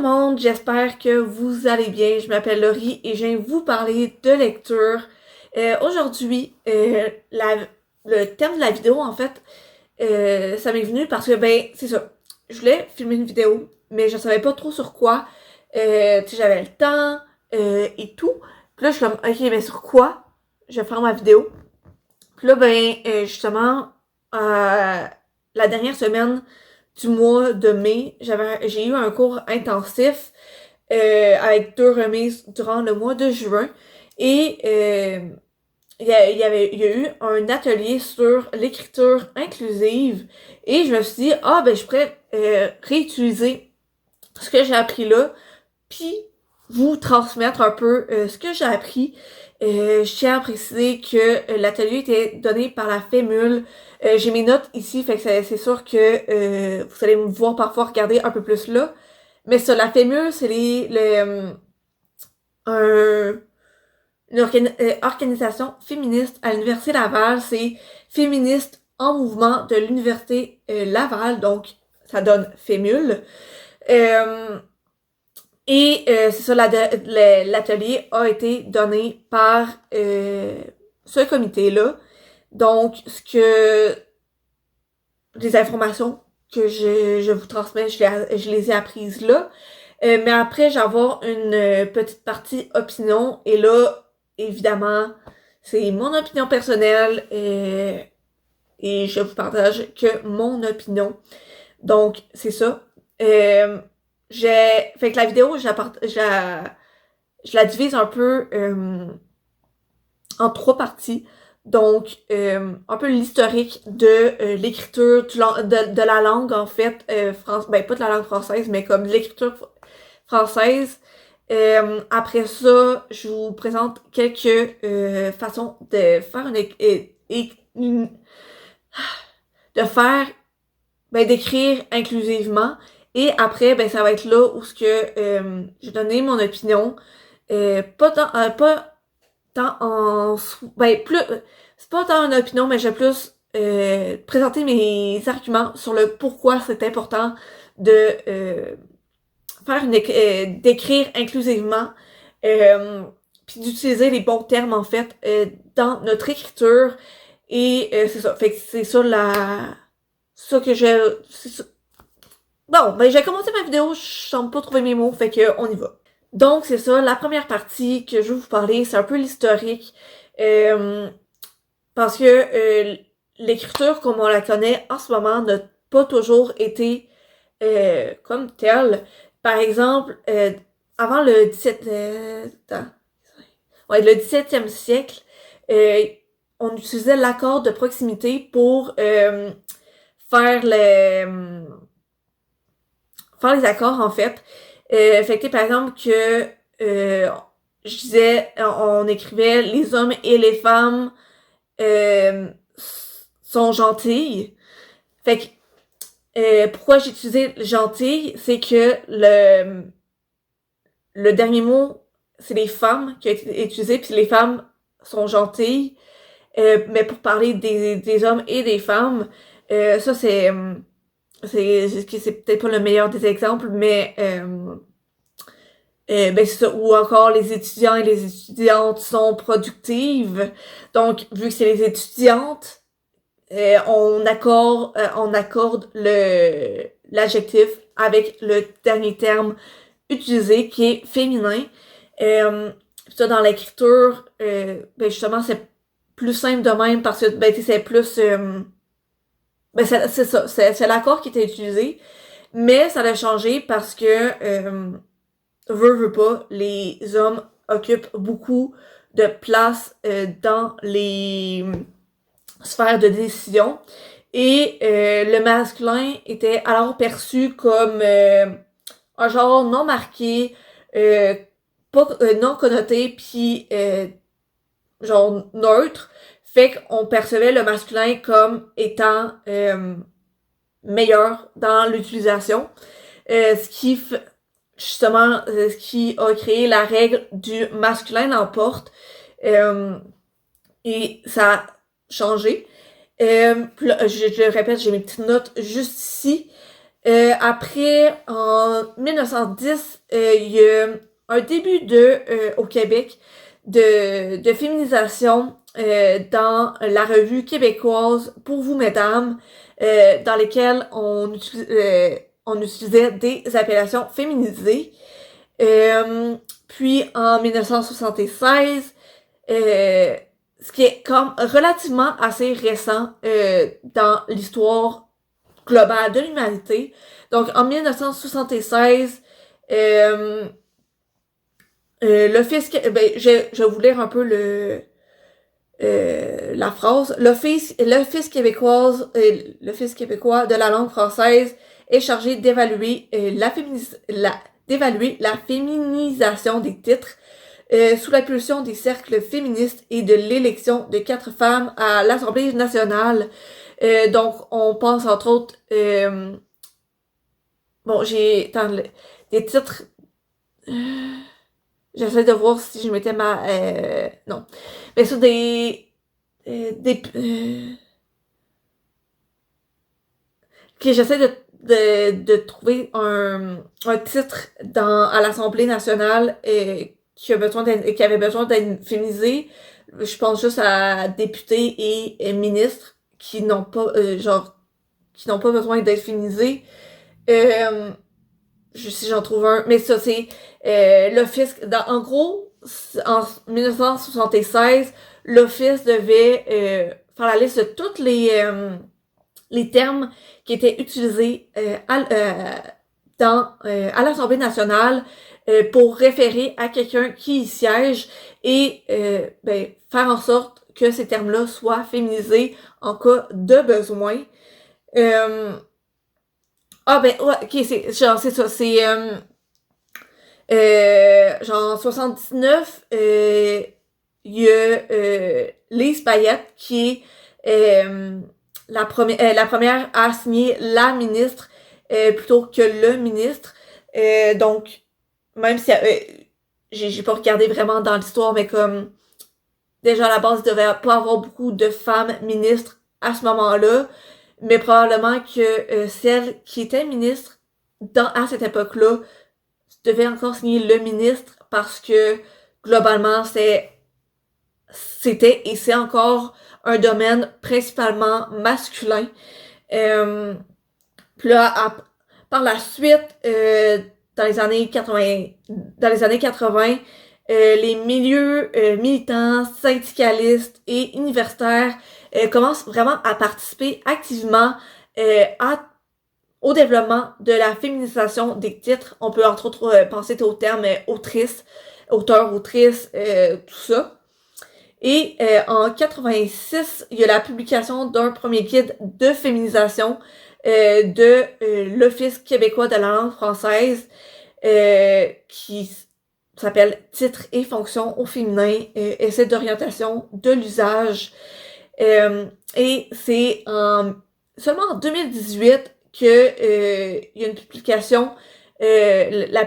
le monde, j'espère que vous allez bien. Je m'appelle Laurie et je viens vous parler de lecture. Aujourd'hui, le thème de la vidéo, en fait, ça m'est venu parce que, c'est ça. Je voulais filmer une vidéo, mais je savais pas trop sur quoi. Tu sais, j'avais le temps et tout. Puis là, je suis comme, ok, mais sur quoi je vais faire ma vidéo? Puis là, justement, la dernière semaine du mois de mai, j'ai eu un cours intensif avec 2 remises durant le mois de juin. Et il y a eu un atelier sur l'écriture inclusive. Et je me suis dit, je pourrais réutiliser ce que j'ai appris là, puis vous transmettre un peu ce que j'ai appris. Je tiens à préciser que l'atelier était donné par la FEMUL. J'ai mes notes ici, fait que c'est sûr que vous allez me voir parfois regarder un peu plus là. Mais ça, la FEMUL, c'est une organisation féministe à l'Université Laval. C'est Féministes en mouvement de l'Université Laval, donc ça donne FEMUL. C'est ça, l'atelier a été donné par ce comité-là. Donc, les informations que je vous transmets, je les ai apprises là. Mais après, j'ai avoir une petite partie opinion. Et là, évidemment, c'est mon opinion personnelle. Et je vous partage que mon opinion. Donc, c'est ça. Fait que la vidéo, je la divise un peu en 3 parties. Donc, un peu l'historique de l'écriture de la langue, en fait, pas de la langue française, mais comme l'écriture française. Après ça, je vous présente quelques façons de faire d'écrire inclusivement. Et après, ça va être là où je vais donner mon opinion. Pas tant en... plus... C'est pas tant une opinion, mais je vais plus présenter mes arguments sur le pourquoi c'est important de d'écrire inclusivement, puis d'utiliser les bons termes, en fait, dans notre écriture. Et c'est ça. Fait que c'est ça ça que c'est ça. Bon, j'ai commencé ma vidéo, je semble pas trouver mes mots, fait que on y va. Donc, c'est ça, la première partie que je vais vous parler, c'est un peu l'historique. Parce que l'écriture, comme on la connaît en ce moment, n'a pas toujours été comme telle. Par exemple, avant le 17... le 17e siècle, on utilisait l'accord de proximité pour faire faire les accords, en fait. Fait que, par exemple, que je disais, on écrivait les hommes et les femmes sont gentilles. Fait que, pourquoi j'ai utilisé gentil, c'est que le dernier mot, c'est les femmes qui a été utilisé, puis les femmes sont gentilles. Mais pour parler des hommes et des femmes, ça c'est peut-être pas le meilleur des exemples, mais c'est ça. Ou encore les étudiants et les étudiantes sont productives. Donc, vu que c'est les étudiantes, on accorde l'adjectif avec le dernier terme utilisé qui est féminin. Ça, dans l'écriture, justement, c'est plus simple de même parce que c'est plus c'est ça, c'est l'accord qui était utilisé, mais ça a changé parce que veut pas, les hommes occupent beaucoup de place dans les sphères de décision. Et le masculin était alors perçu comme un genre non marqué, non connoté, puis genre neutre. Fait qu'on percevait le masculin comme étant meilleur dans l'utilisation. Ce qui a créé la règle du masculin l'emporte. Et ça a changé. Puis là, je le répète, j'ai mes petites notes juste ici. Après, en 1910, il y a un début au Québec de féminisation dans la revue québécoise Pour vous, mesdames, dans lesquelles on utilisait des appellations féminisées. Puis en 1976, ce qui est comme relativement assez récent dans l'histoire globale de l'humanité. Donc en 1976, l'Office, je vais vous lire un peu la phrase. L'Office québécois de la langue française est chargé d'évaluer d'évaluer la féminisation des titres sous l'impulsion des cercles féministes et de l'élection de 4 femmes à l'Assemblée nationale. Donc, on pense entre autres... bon, j'ai des titres... j'essaie de voir si je mettais non. Mais sur ok, j'essaie de trouver un titre à l'Assemblée nationale qui avait besoin d'être féminisé. Je pense juste à députés et ministres qui n'ont pas qui n'ont pas besoin d'être féminisés. Si j'en trouve un, mais ça c'est l'Office. En gros, en 1976, l'Office devait faire la liste de tous les termes qui étaient utilisés à l'Assemblée nationale pour référer à quelqu'un qui y siège et faire en sorte que ces termes-là soient féminisés en cas de besoin. Ouais, ok, c'est ça, c'est genre 79, il y a Lise Payette qui est la première à signer la ministre plutôt que le ministre. Donc, même si j'ai pas regardé vraiment dans l'histoire, mais comme déjà à la base, il devait pas avoir beaucoup de femmes ministres à ce moment-là, mais probablement que celle qui était ministre à cette époque-là devait encore signer le ministre parce que globalement c'était et c'est encore un domaine principalement masculin. Puis là, par la suite, dans les années 80, les milieux militants, syndicalistes et universitaires commencent vraiment à participer activement au développement de la féminisation des titres. On peut entre autres penser au terme autrice, auteur, autrice, tout ça. Et en 86, il y a la publication d'un premier guide de féminisation de l'Office québécois de la langue française qui s'appelle Titres et fonctions au féminin, essai d'orientation de l'usage. Et c'est seulement en 2018 que il y a une publication, la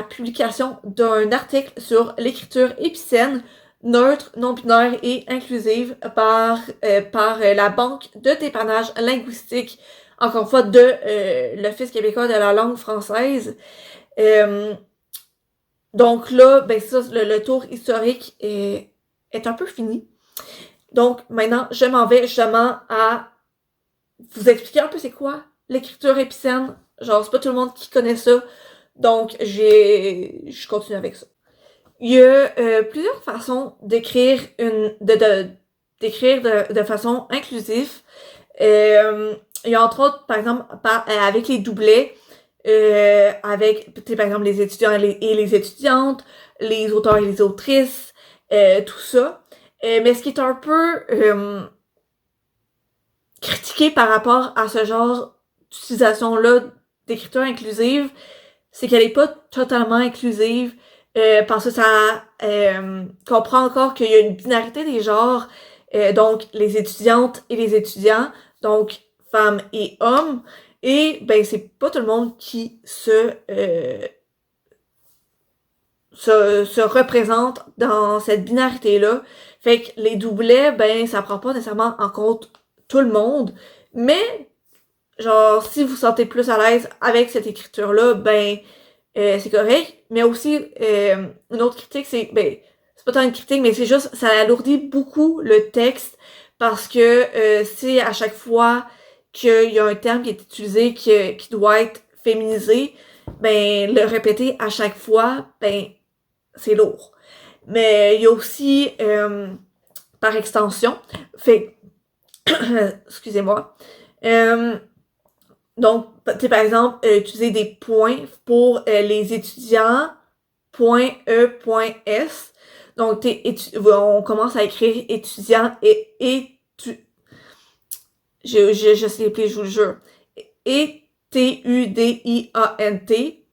publication d'un article sur l'écriture épicène, neutre, non-binaire et inclusive par la Banque de dépannage linguistique, encore une fois, de l'Office québécois de la langue française. Donc là, ça, le tour historique est un peu fini. Donc maintenant, je m'en vais justement à vous expliquer un peu c'est quoi l'écriture épicène. Genre, c'est pas tout le monde qui connaît ça. Donc, je continue avec ça. Il y a plusieurs façons d'écrire d'écrire de façon inclusive. Il y a entre autres, par exemple, avec les doublets, avec, par exemple, les étudiants et les étudiantes, les auteurs et les autrices, tout ça. Mais ce qui est un peu critiqué par rapport à ce genre d'utilisation-là d'écriture inclusive, c'est qu'elle est pas totalement inclusive, parce que ça comprend encore qu'il y a une binarité des genres, donc les étudiantes et les étudiants, donc femmes et hommes, et c'est pas tout le monde qui se représente dans cette binarité-là. Fait que les doublets, ça prend pas nécessairement en compte tout le monde, mais genre, si vous vous sentez plus à l'aise avec cette écriture-là, ben, c'est correct. Mais aussi, une autre critique, c'est pas tant une critique, mais c'est juste, ça alourdit beaucoup le texte parce que c'est à chaque fois qu'il y a un terme qui est utilisé qui doit être féminisé, ben, le répéter à chaque fois, ben, c'est lourd. Mais il y a aussi, par extension, fait, excusez-moi, donc, tu sais, par exemple, utiliser des points pour les étudiants, point E, point S. Donc, on commence à écrire étudiant je sais plus, je vous le jure. Tudiant,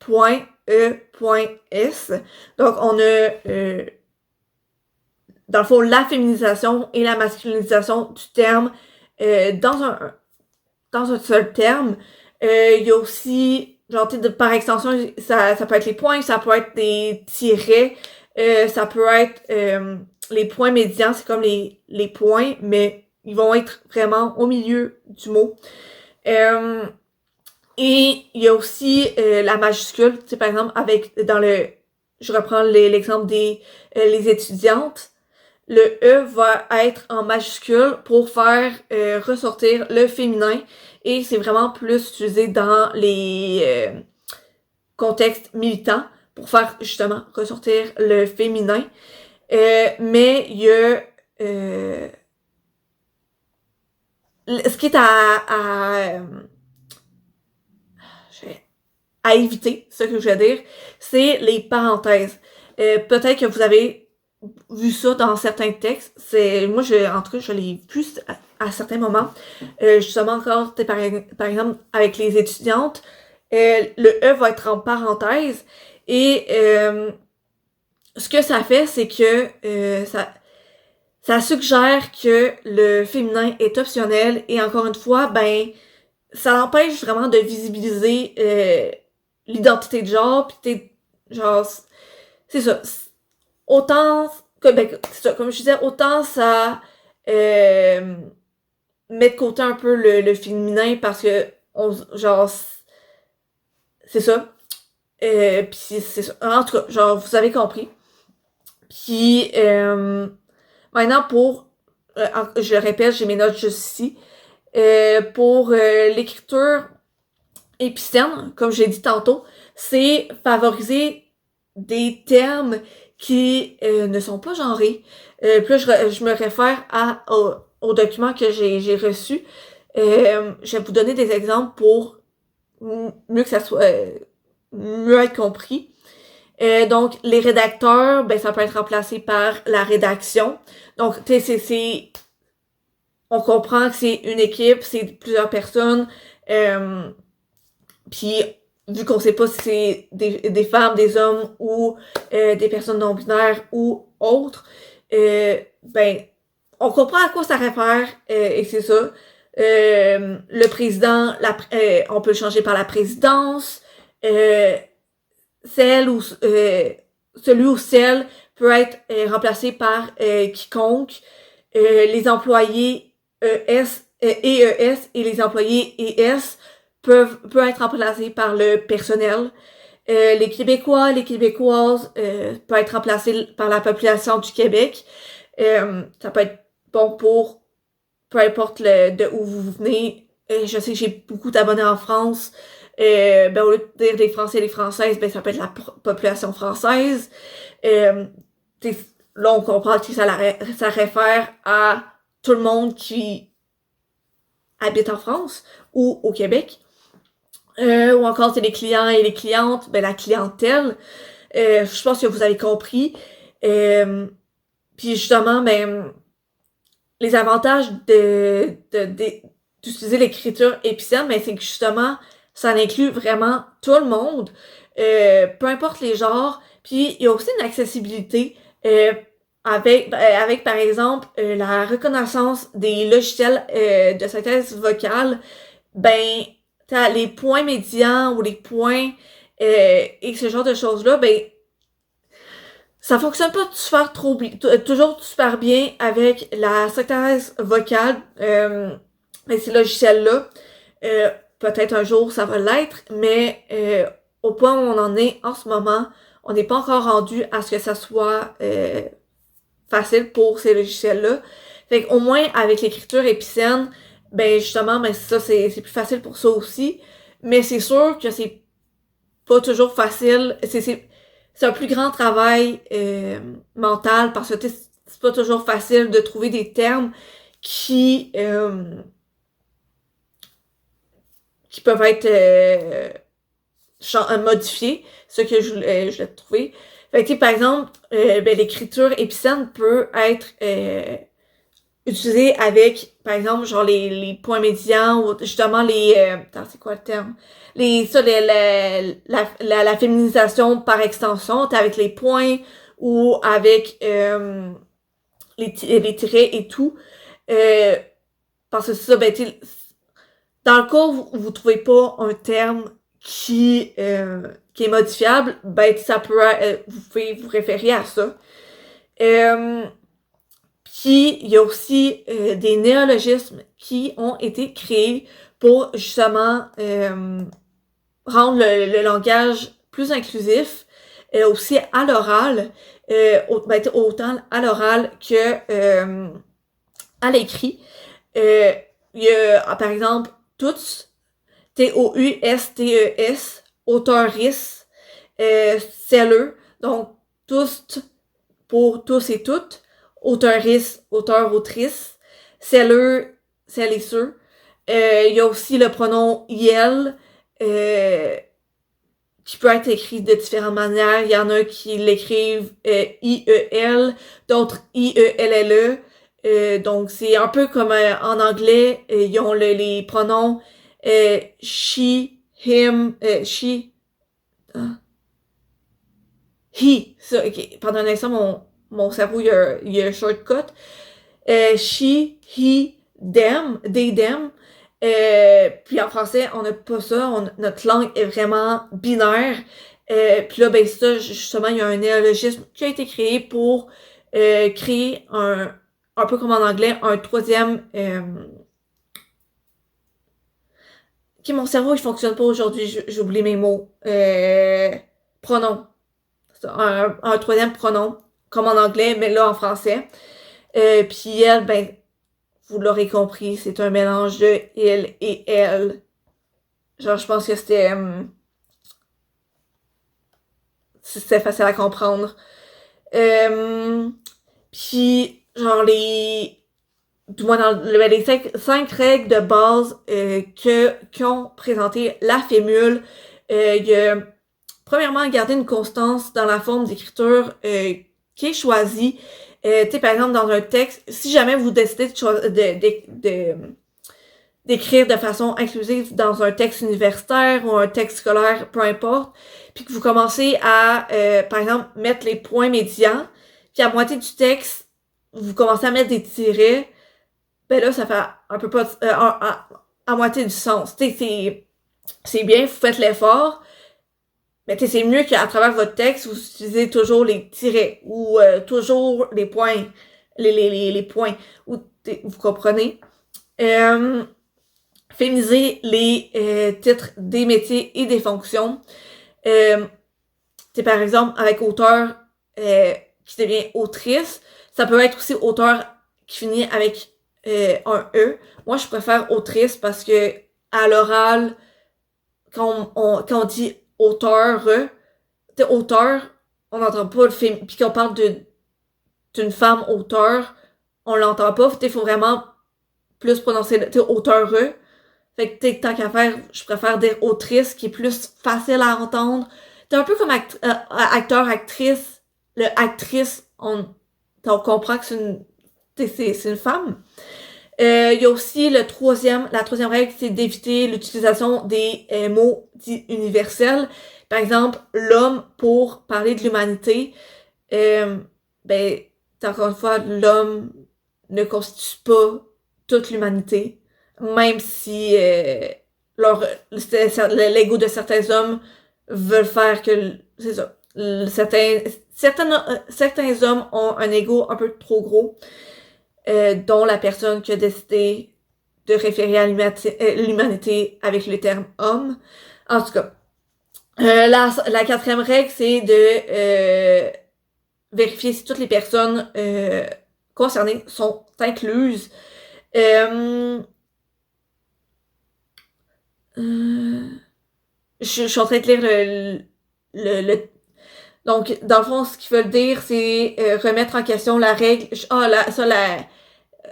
point E, point S. Donc, on a, dans le fond, la féminisation et la masculinisation du terme dans un seul terme. Il y a aussi, genre, par extension, ça peut être les points, ça peut être des tirets, ça peut être les points médians, c'est comme les points, mais ils vont être vraiment au milieu du mot. Et il y a aussi la majuscule, tu sais, par exemple, je reprends l'exemple des les étudiantes, le E va être en majuscule pour faire ressortir le féminin et c'est vraiment plus utilisé dans les contextes militants pour faire justement ressortir le féminin. Mais il y a ce qui est à éviter, ce que je veux dire, c'est les parenthèses. Peut-être que vous avez vu ça dans certains textes. Moi, en tout cas, je l'ai vu à certains moments. Justement, encore, par exemple, avec les étudiantes, le E va être en parenthèse et ce que ça fait, c'est que ça suggère que le féminin est optionnel et encore une fois, ben, ça empêche vraiment de visibiliser l'identité de genre, pis genre, c'est ça. Autant, c'est ça, comme je disais, autant ça met de côté un peu le féminin parce que, genre, c'est ça. Puis c'est ça. En tout cas, genre, vous avez compris. Puis, maintenant, je le répète, j'ai mes notes juste ici. Pour l'écriture épicène, comme j'ai dit tantôt, c'est favoriser des termes qui ne sont pas genrés. Puis là, je me réfère au document que j'ai reçu. Je vais vous donner des exemples pour mieux que ça soit mieux être compris. Donc, les rédacteurs, ben ça peut être remplacé par la rédaction. Donc, tu sais, on comprend que c'est une équipe, c'est plusieurs personnes. Puis, vu qu'on sait pas si c'est des femmes, des hommes ou des personnes non-binaires ou autres, ben, on comprend à quoi ça réfère et c'est ça. Le président, on peut le changer par la présidence. Celui ou celle peut être remplacé par quiconque. Les employés ES et les employés ES peut être remplacés par le personnel. Les Québécois, les Québécoises peut être remplacés par la population du Québec. Ça peut être bon pour peu importe de où vous venez. Je sais que j'ai beaucoup d'abonnés en France. Ben, au lieu de dire les Français et les Françaises, ben, ça peut être la population française. Là, on comprend que ça réfère à tout le monde qui habite en France ou au Québec. Ou encore, c'est les clients et les clientes, ben, la clientèle. Je pense que vous avez compris. Puis justement, ben, les avantages d'utiliser l'écriture épicène, ben, c'est que justement, ça inclut vraiment tout le monde, peu importe les genres. Puis il y a aussi une accessibilité avec par exemple la reconnaissance des logiciels de synthèse vocale. Ben, t'as les points médians ou les points et ce genre de choses-là, ben ça fonctionne pas toujours super bien avec la synthèse vocale, ces logiciels-là. peut-être un jour ça va l'être, mais au point où on en est en ce moment, on n'est pas encore rendu à ce que ça soit facile pour ces logiciels-là. Fait qu'au moins, avec l'écriture épicène, ben justement, ben ça, c'est plus facile pour ça aussi. Mais c'est sûr que c'est pas toujours facile. C'est un plus grand travail mental parce que c'est pas toujours facile de trouver des termes qui peuvent être modifiés, ce que je voulais trouver. Fait que, par exemple, ben, l'écriture épicène peut être utilisée avec, par exemple, genre les points médians ou justement attends, c'est quoi le terme? La féminisation par extension, t'es avec les points ou avec les tirets et tout. Parce que c'est ça, ben, dans le cas où vous trouvez pas un terme qui est modifiable, ben ça peut vous pouvez vous référer à ça. Puis il y a aussi des néologismes qui ont été créés pour justement rendre le langage plus inclusif, aussi à l'oral, autant à l'oral que à l'écrit. Il y a par exemple tous TOUSTES, auteuris, celleux, donc tous pour tous et toutes, auteuris, auteur, autrice, celleux, celles et ceux. Il y a aussi le pronom IEL, qui peut être écrit de différentes manières. Il y en a qui l'écrivent IEL, d'autres IELLE. Donc c'est un peu comme en anglais, ils ont les pronoms she, him, she, he. Ça, ok. Pendant un instant, mon cerveau, il y a un shortcut. She, he, them, they, them. Puis en français, on n'a pas ça. Notre langue est vraiment binaire. Puis là, ben ça, justement, il y a un néologisme qui a été créé pour créer un peu comme en anglais, un troisième... Ok, mon cerveau, il fonctionne pas aujourd'hui, j'oublie mes mots. Pronom. Un troisième pronom, comme en anglais, mais là en français. Puis elle, ben, vous l'aurez compris, c'est un mélange de il et elle. Genre, je pense que c'était facile à comprendre. Puis, genre, du moins dans les cinq règles de base qu'ont présenté la Fémule, il y a premièrement garder une constance dans la forme d'écriture qui est choisie. Tu sais, par exemple, dans un texte, si jamais vous décidez d'écrire de façon inclusive dans un texte universitaire ou un texte scolaire, peu importe, puis que vous commencez à, par exemple, mettre les points médians, puis à moitié du texte, vous commencez à mettre des tirets, ben là, ça fait un peu pas à moitié du sens. Tu sais, c'est bien, vous faites l'effort, mais tu sais, c'est mieux qu'à travers votre texte, vous utilisez toujours les tirets ou toujours les points, les points. Ou, vous comprenez? Féminiser les titres des métiers et des fonctions. C'est par exemple avec auteur qui devient autrice. Ça peut être aussi auteur qui finit avec un E. Moi, je préfère autrice parce que à l'oral, quand on dit auteur, auteur, on n'entend pas le film. Puis quand on parle d'une femme auteur, on l'entend pas. Il faut vraiment plus prononcer auteur. Fait que tant qu'à faire, je préfère dire autrice qui est plus facile à entendre. C'est un peu comme acteur, actrice. Le actrice, on comprend que c'est une femme. Il y a aussi la troisième règle, c'est d'éviter l'utilisation des mots dits universels. Par exemple, l'homme pour parler de l'humanité. Ben, encore une fois, l'homme ne constitue pas toute l'humanité. Même si l'ego de certains hommes veulent faire que c'est ça. Certains hommes ont un ego un peu trop gros, dont la personne qui a décidé de référer à l'humanité avec le terme homme. En tout cas, la quatrième règle, c'est de vérifier si toutes les personnes concernées sont incluses. Je suis en train de lire donc, dans le fond, ce qu'ils veulent dire, c'est remettre en question la règle.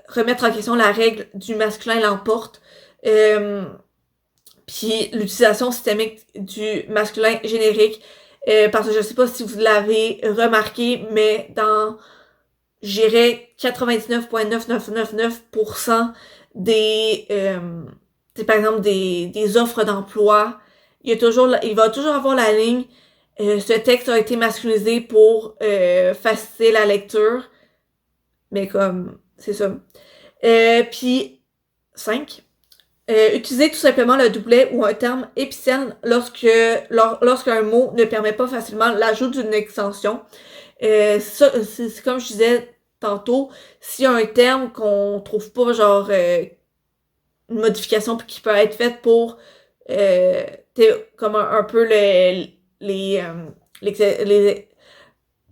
Remettre en question la règle du masculin l'emporte. Puis l'utilisation systémique du masculin générique. Parce que je sais pas si vous l'avez remarqué, mais dans, je dirais, 99,9999% des, par exemple, des offres d'emploi, il va toujours avoir la ligne ce texte a été masculinisé pour faciliter la lecture. Mais comme, c'est ça. Puis, 5. Utiliser tout simplement le doublet ou un terme épicène lorsqu'un mot ne permet pas facilement l'ajout d'une extension. Ça, c'est comme je disais tantôt, s'il y a un terme qu'on trouve pas, genre, une modification qui peut être faite pour, comme un peu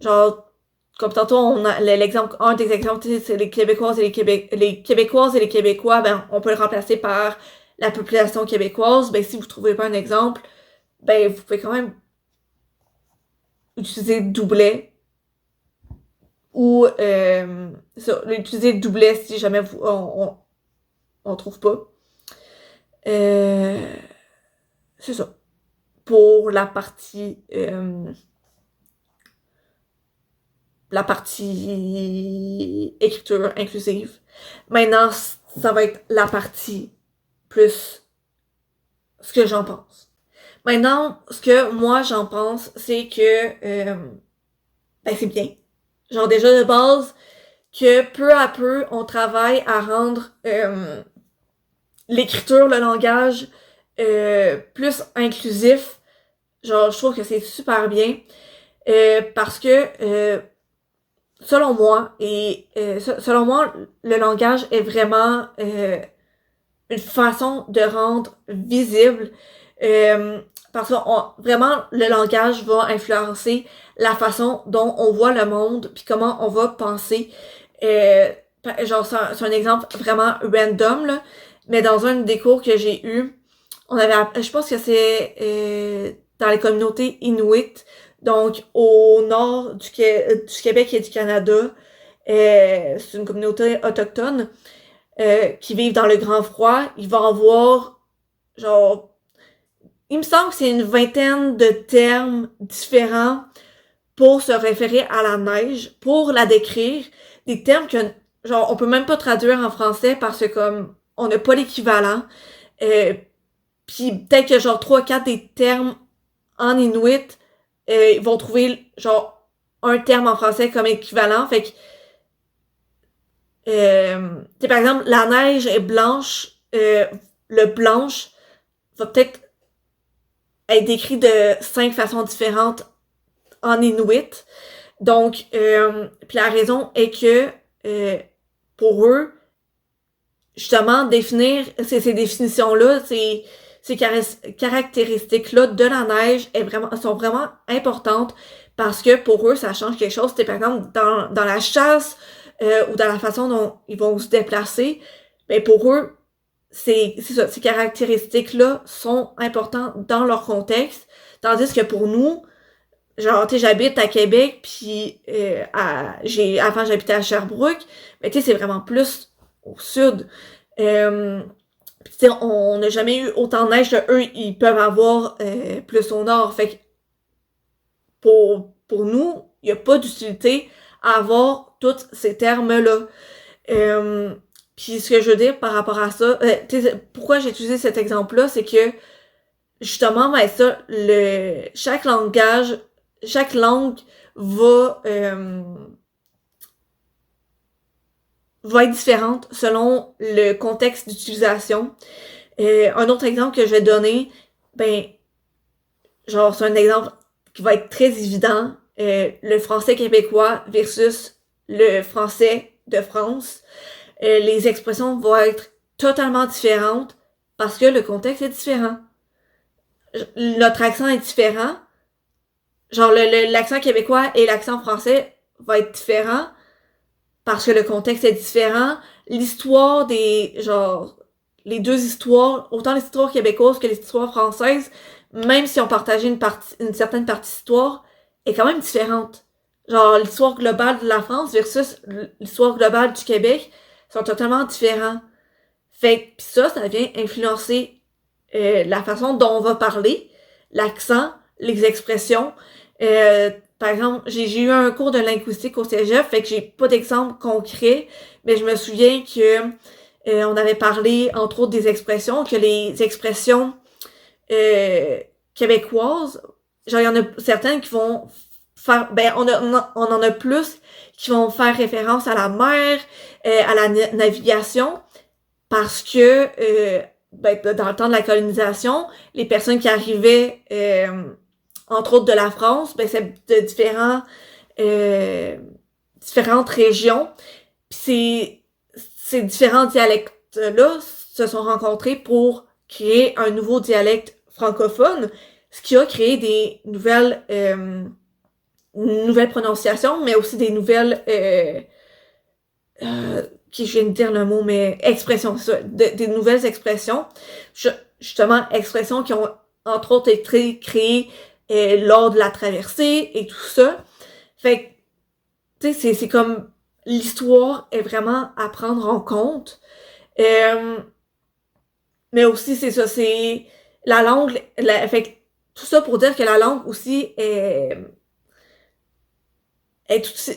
genre, comme tantôt, l'exemple, un des exemples, c'est les Québécoises et les Québécoises et les Québécois, ben, on peut le remplacer par la population québécoise. Ben, si vous trouvez pas un exemple, ben, vous pouvez quand même utiliser doublet ou, utiliser doublet si jamais on trouve pas. C'est ça. Pour la partie écriture inclusive. Maintenant, ça va être la partie plus ce que j'en pense. Maintenant, ce que moi j'en pense, c'est que ben c'est bien. Genre déjà de base, que peu à peu, on travaille à rendre l'écriture, le langage plus inclusif. Genre, je trouve que c'est super bien. Parce que selon moi, le langage est vraiment une façon de rendre visible parce que vraiment le langage va influencer la façon dont on voit le monde puis comment on va penser. Genre c'est un exemple vraiment random là, mais dans un des cours que j'ai eu, je pense que c'est dans les communautés inuit, donc au nord du Québec et du Canada. C'est une communauté autochtone qui vivent dans le grand froid. Il va avoir genre, il me semble que c'est une vingtaine de termes différents pour se référer à la neige, pour la décrire, des termes que genre on peut même pas traduire en français parce que comme on n'a pas l'équivalent. Puis peut-être que genre 3-4 des termes en inuit, ils vont trouver genre un terme en français comme équivalent. Fait que par exemple, la neige est blanche, le blanche va peut-être être décrit de 5 façons différentes en inuit. Donc, puis la raison est que pour eux, justement, définir ces définitions-là, ces caractéristiques-là de la neige sont vraiment importantes parce que pour eux, ça change quelque chose. Par exemple, dans la chasse ou dans la façon dont ils vont se déplacer, ben pour eux, c'est ça, ces caractéristiques-là sont importantes dans leur contexte. Tandis que pour nous, genre, tu sais, j'habite à Québec, puis avant j'habitais à Sherbrooke, mais tu sais, c'est vraiment plus au sud. Pis tu sais, on n'a jamais eu autant de neige que eux, ils peuvent avoir plus au nord. Fait que pour nous, il n'y a pas d'utilité à avoir tous ces termes-là. Puis ce que je veux dire par rapport à ça, pourquoi j'ai utilisé cet exemple-là, c'est que justement, ben ça, chaque langue va être différente selon le contexte d'utilisation. Un autre exemple que je vais donner, ben, genre, c'est un exemple qui va être très évident, le français québécois versus le français de France. Les expressions vont être totalement différente parce que le contexte est différent. Notre accent est différent. Genre, l'accent québécois et l'accent français va être différent parce que le contexte est différent. L'histoire genre, les deux histoires, autant l'histoire québécoise que l'histoire française, même si on partageait une certaine partie d'histoire, est quand même différente. Genre, l'histoire globale de la France versus l'histoire globale du Québec sont totalement différents. Fait que pis ça vient influencer la façon dont on va parler, l'accent, les expressions. Par exemple, j'ai eu un cours de linguistique au cégep, fait que j'ai pas d'exemple concret, mais je me souviens que on avait parlé, entre autres, des expressions, que les expressions québécoises, genre, il y en a certaines qui vont faire, on en a plus qui vont faire référence à la mer, à la navigation, parce que, dans le temps de la colonisation, les personnes qui arrivaient, entre autres de la France, c'est de différentes régions. Puis ces différents dialectes-là se sont rencontrés pour créer un nouveau dialecte francophone, ce qui a créé des nouvelles prononciations, mais aussi des nouvelles je viens de dire le mot, mais expressions, des nouvelles expressions. Justement, expressions qui ont entre autres été créées lors de la traversée et tout ça. Fait que, tu sais, c'est comme l'histoire est vraiment à prendre en compte. Mais aussi, c'est ça, c'est la langue, fait que, tout ça pour dire que la langue aussi est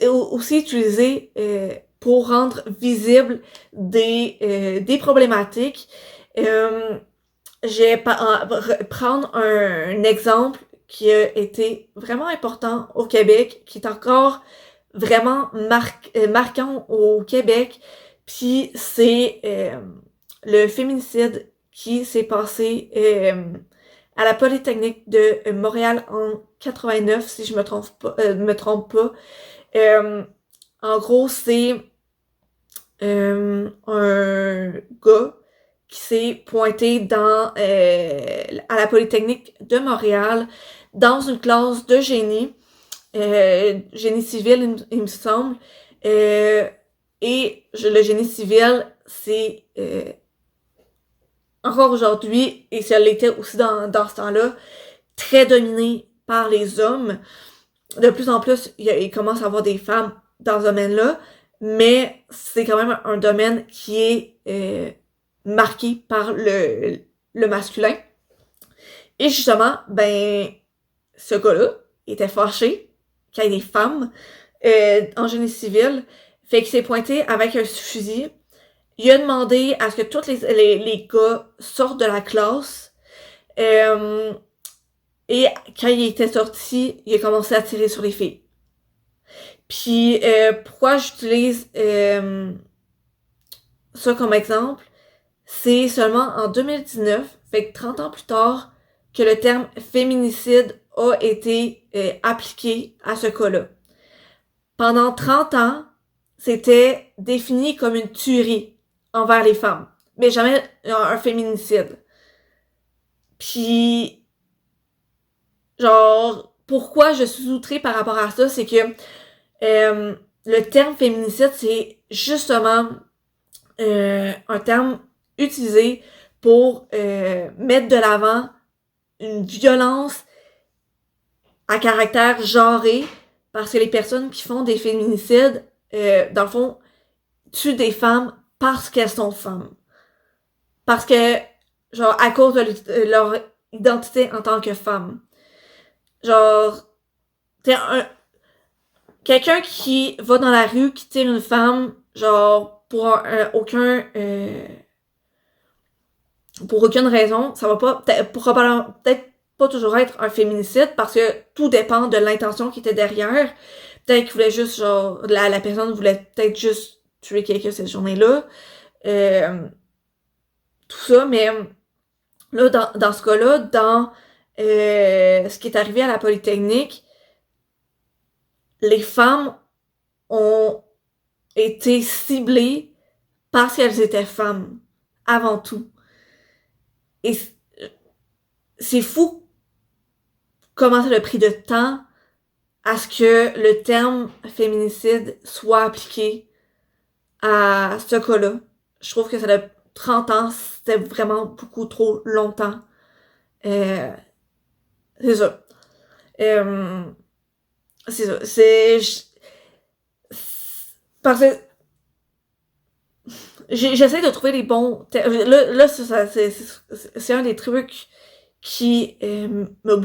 aussi utilisée pour rendre visible des problématiques. Je vais prendre un exemple qui a été vraiment important au Québec, qui est encore vraiment marquant au Québec, puis c'est le féminicide qui s'est passé à la Polytechnique de Montréal en 89, si je me trompe pas. En gros, c'est un gars qui s'est pointé à la Polytechnique de Montréal dans une classe de génie, génie civil, il me semble. Et le génie civil, c'est encore aujourd'hui, et ça l'était aussi dans ce temps-là, très dominé par les hommes. De plus en plus, il commence à y avoir des femmes dans ce domaine-là, mais c'est quand même un domaine qui est marqué par le masculin. Et justement, ce gars-là était fâché qu'il y ait des femmes en génie civil, fait qu'il s'est pointé avec un fusil. Il a demandé à ce que tous les gars sortent de la classe. Et quand il était sorti, il a commencé à tirer sur les filles. Puis, pourquoi j'utilise ça comme exemple? C'est seulement en 2019, fait que 30 ans plus tard, que le terme féminicide a été appliqué à ce cas-là. Pendant 30 ans, c'était défini comme une tuerie envers les femmes, mais jamais un féminicide. Puis, genre, pourquoi je suis outrée par rapport à ça, c'est que le terme féminicide, c'est justement un terme utilisé pour mettre de l'avant une violence à caractère genré, parce que les personnes qui font des féminicides, dans le fond, tuent des femmes parce qu'elles sont femmes. Parce que, genre, à cause de leur identité en tant que femme. Genre, quelqu'un qui va dans la rue, qui tire une femme, genre, pour aucune raison, ça va pas, peut-être pas toujours être un féminicide, parce que tout dépend de l'intention qui était derrière. Peut-être qu'il voulait juste, genre, la personne voulait peut-être juste tuer quelqu'un cette journée-là. Tout ça, mais là, dans ce cas-là, dans ce qui est arrivé à la Polytechnique, les femmes ont été ciblées parce qu'elles étaient femmes. avant tout. Et c'est fou comment ça a pris de temps à ce que le terme féminicide soit appliqué à ce cas-là. Je trouve que ça a 30 ans, c'était vraiment beaucoup trop longtemps. C'est ça. C'est ça. Parce que j'essaie de trouver les bons là c'est un des trucs qui m'a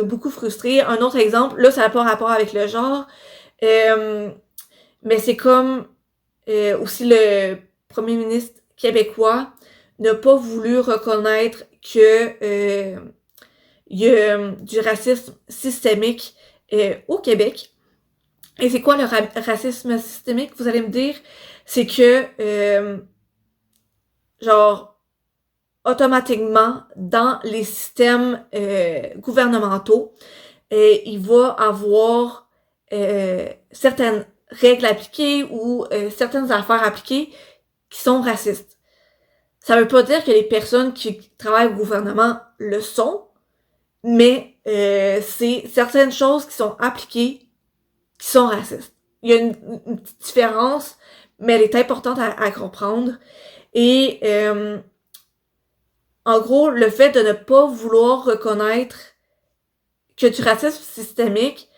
beaucoup frustrée. Un autre exemple, là ça n'a pas rapport avec le genre, mais c'est comme aussi le premier ministre québécois n'a pas voulu reconnaître que il y a du racisme systémique au Québec. Et c'est quoi le racisme systémique, vous allez me dire? C'est que, genre, automatiquement, dans les systèmes gouvernementaux, il va avoir certaines règles appliquées ou certaines affaires appliquées qui sont racistes. Ça veut pas dire que les personnes qui travaillent au gouvernement le sont, mais c'est certaines choses qui sont appliquées qui sont racistes. Il y a une petite différence, mais elle est importante à comprendre. Et en gros, le fait de ne pas vouloir reconnaître que du racisme systémique,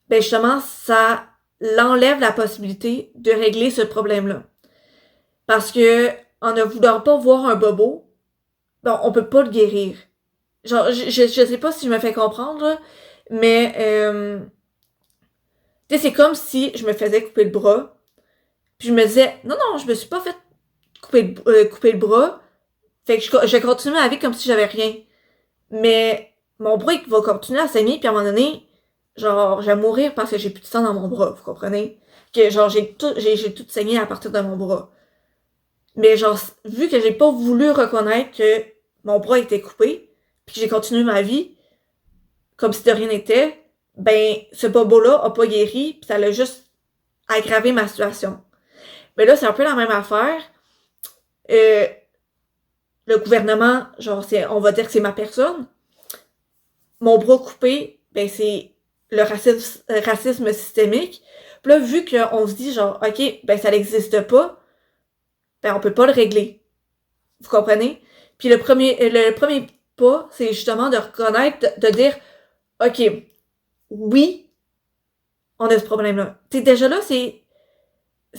ben justement, ça l'enlève la possibilité de régler ce problème-là. Parce que en ne voulant pas voir un bobo, ben, on peut pas le guérir. Genre, je sais pas si je me fais comprendre, là, mais tu sais, c'est comme si je me faisais couper le bras, puis je me disais, non, je me suis pas fait couper le bras, fait que je continue ma vie comme si j'avais rien. Mais mon bras, il va continuer à saigner, puis à un moment donné, genre, je vais mourir parce que j'ai plus de sang dans mon bras, vous comprenez? Que genre, j'ai tout saigné à partir de mon bras. Mais genre, vu que j'ai pas voulu reconnaître que mon bras était coupé, puis que j'ai continué ma vie, comme si de rien n'était, ben, ce bobo-là a pas guéri, pis ça l'a juste aggravé ma situation. Mais là, c'est un peu la même affaire. Le gouvernement, genre, on va dire que c'est ma personne. Mon bras coupé, ben, c'est le racisme systémique. Puis là, vu qu'on se dit, genre, OK, ben, ça n'existe pas, ben, on peut pas le régler. Vous comprenez? Puis le premier pas, c'est justement de reconnaître, de dire, OK, oui, on a ce problème-là. Tu sais, déjà là, c'est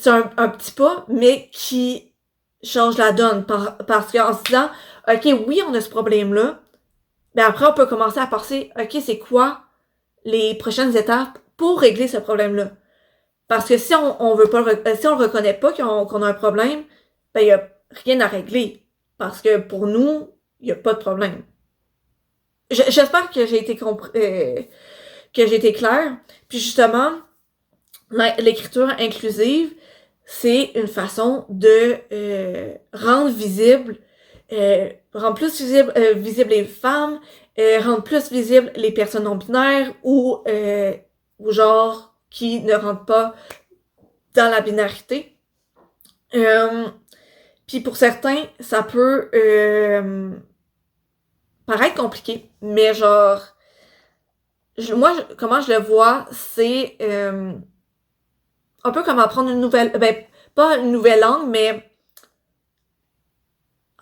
un petit pas, mais qui change la donne. Parce qu'en se disant, OK, oui, on a ce problème-là, ben après, on peut commencer à penser, OK, c'est quoi les prochaines étapes pour régler ce problème-là? Parce que si on veut pas si on le reconnaît pas qu'on a un problème, ben, il y a rien à régler. Parce que pour nous, il y a pas de problème. J'espère que j'ai été que j'ai été claire. Puis justement, l'écriture inclusive, c'est une façon de rendre visible les femmes, rendre plus visible les personnes non binaires ou genre qui ne rentrent pas dans la binarité. Puis pour certains, ça peut paraître compliqué, mais genre comment je le vois, c'est un peu comme apprendre une nouvelle, ben pas une nouvelle langue, mais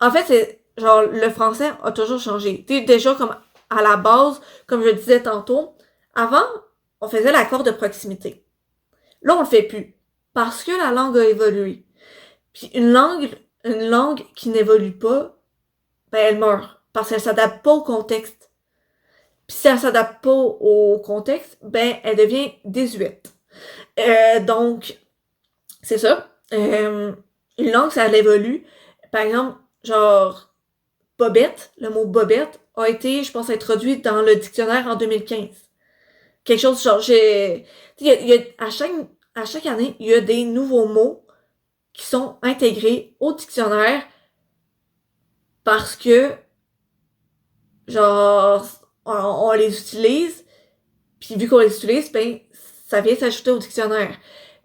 en fait c'est genre le français a toujours changé. Tu sais, déjà comme à la base, comme je le disais tantôt, avant on faisait l'accord de proximité. Là on le fait plus parce que la langue a évolué. Puis une langue qui n'évolue pas, ben elle meurt parce qu'elle s'adapte pas au contexte. Puis si elle s'adapte pas au contexte, ben elle devient désuète. Donc c'est ça. Une langue, ça évolue. Par exemple, genre, bobette, le mot bobette a été, je pense, introduit dans le dictionnaire en 2015. Quelque chose genre, à chaque année, il y a des nouveaux mots qui sont intégrés au dictionnaire parce que, genre, on les utilise, puis vu qu'on les utilise, ben, ça vient s'ajouter au dictionnaire.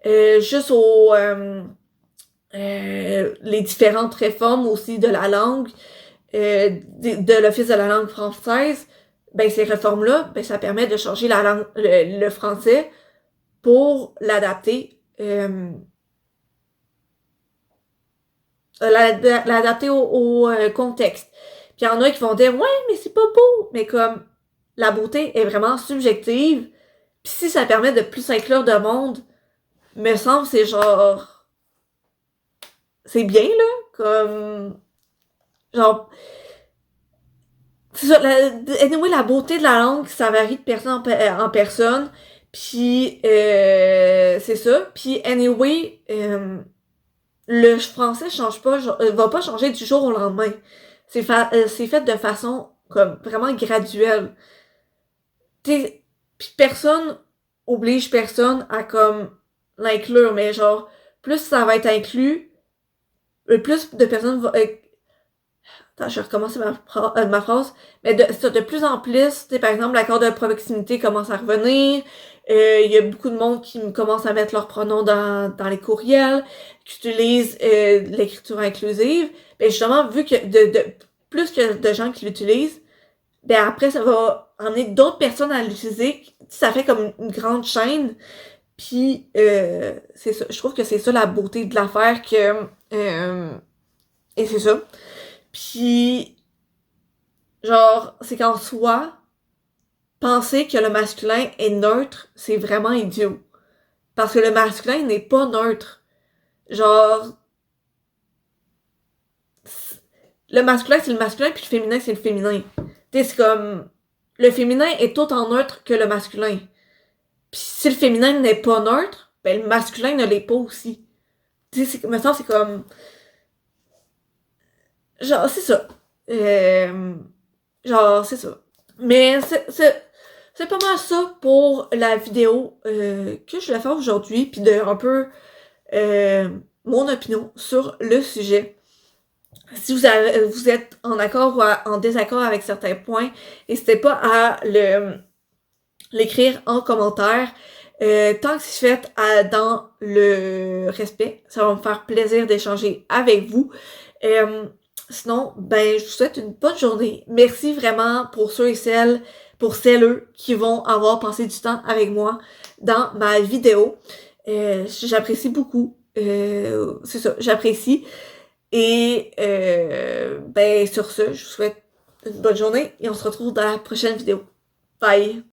Juste les différentes réformes aussi de la langue, de l'Office de la langue française, ben ces réformes-là, ben ça permet de changer la langue, le français pour l'adapter, l'adapter au contexte. Puis il y en a qui vont dire ouais mais c'est pas beau, mais comme la beauté est vraiment subjective. Puis si ça permet de plus inclure de monde, me semble c'est genre c'est bien là, comme genre c'est ça, anyway, la beauté de la langue, ça varie de personne en personne. Puis c'est ça. Puis anyway, le français change pas, va pas changer du jour au lendemain. C'est fait de façon comme vraiment graduelle. Puis personne oblige personne à comme l'inclure, mais genre plus ça va être inclus, plus de personnes vont attends, je vais recommencer ma phrase. Mais de plus en plus, par exemple, l'accord de proximité commence à revenir. Il y a beaucoup de monde qui commence à mettre leurs pronoms dans les courriels, qui utilisent l'écriture inclusive. Ben justement, vu que de plus que de gens qui l'utilisent, ben après, ça va emmener d'autres personnes à l'utiliser. Ça fait comme une grande chaîne. Puis, c'est ça. Je trouve que c'est ça la beauté de l'affaire que... et c'est ça. Puis, genre, c'est qu'en soi, penser que le masculin est neutre, c'est vraiment idiot. Parce que le masculin n'est pas neutre. Genre, le masculin, c'est le masculin, puis le féminin, c'est le féminin. Tu sais, c'est comme... Le féminin est autant neutre que le masculin. Puis si le féminin n'est pas neutre, ben le masculin ne l'est pas aussi. Tu sais, maintenant, c'est comme... Genre, c'est ça. Genre, c'est ça. Mais c'est pas mal ça pour la vidéo que je vais faire aujourd'hui, puis de un peu mon opinion sur le sujet. Si vous êtes en accord ou en désaccord avec certains points, n'hésitez pas à l'écrire en commentaire. Tant que c'est fait dans le respect, ça va me faire plaisir d'échanger avec vous. Sinon, ben, je vous souhaite une bonne journée. Merci vraiment pour ceux et celles, pour celles qui vont avoir passé du temps avec moi dans ma vidéo. J'apprécie beaucoup. C'est ça, j'apprécie. Et ben sur ce, je vous souhaite une bonne journée et on se retrouve dans la prochaine vidéo. Bye!